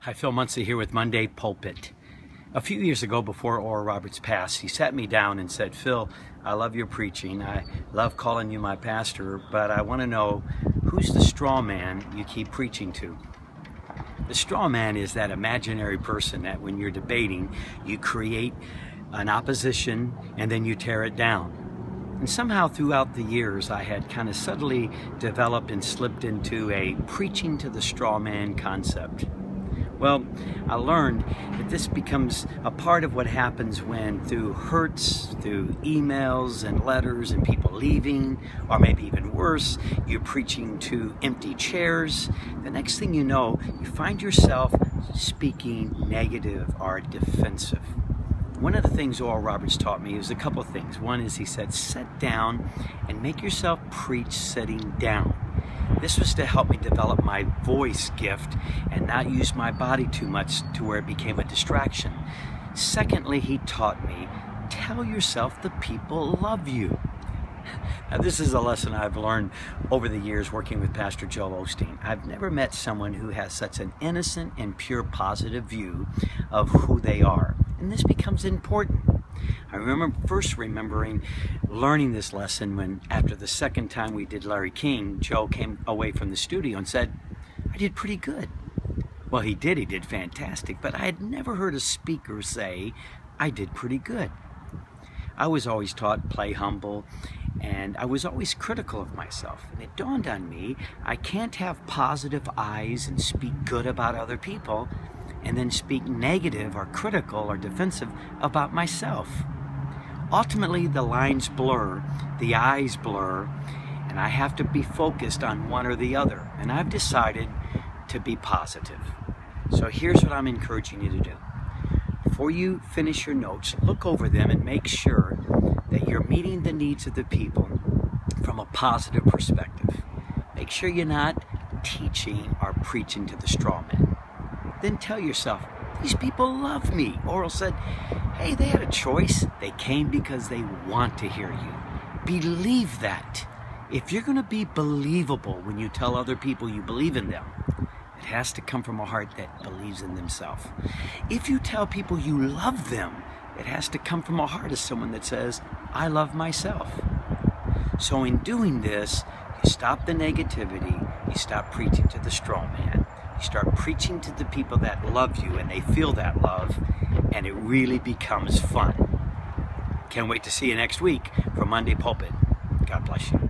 Hi, Phil Munsey here with Monday Pulpit. A few years ago, before Oral Roberts passed, he sat me down and said, "Phil, I love your preaching. I love calling you my pastor, but I want to know, who's the straw man you keep preaching to?" The straw man is that imaginary person that when you're debating, you create an opposition and then you tear it down. And somehow throughout the years, I had kind of subtly developed and slipped into a preaching to the straw man concept. Well, I learned that this becomes a part of what happens when, through hurts, through emails and letters and people leaving, or maybe even worse, you're preaching to empty chairs. The next thing you know, you find yourself speaking negative or defensive. One of the things Oral Roberts taught me is a couple of things. One is he said, sit down and make yourself preach sitting down. This was to help me develop my voice gift and not use my body too much to where it became a distraction. Secondly, he taught me, tell yourself the people love you. Now, this is a lesson I've learned over the years working with Pastor Joel Osteen. I've never met someone who has such an innocent and pure positive view of who they are. And this becomes important. I remember first remembering learning this lesson when, after the second time we did Larry King, Joe came away from the studio and said, "I did pretty good." Well, he did fantastic, but I had never heard a speaker say, "I did pretty good." I was always taught play humble, and I was always critical of myself. And it dawned on me, I can't have positive eyes and speak good about other people, and then speak negative or critical or defensive about myself. Ultimately, the lines blur, the eyes blur, and I have to be focused on one or the other. And I've decided to be positive. So here's what I'm encouraging you to do. Before you finish your notes, look over them and make sure that you're meeting the needs of the people from a positive perspective. Make sure you're not teaching or preaching to the straw man. Then tell yourself, these people love me. Oral said, hey, they had a choice. They came because they want to hear you. Believe that. If you're going to be believable when you tell other people you believe in them, it has to come from a heart that believes in themselves. If you tell people you love them, it has to come from a heart of someone that says, I love myself. So in doing this, you stop the negativity, you stop preaching to the straw man, you start preaching to the people that love you and they feel that love, and it really becomes fun. Can't wait to see you next week for Monday Pulpit. God bless you.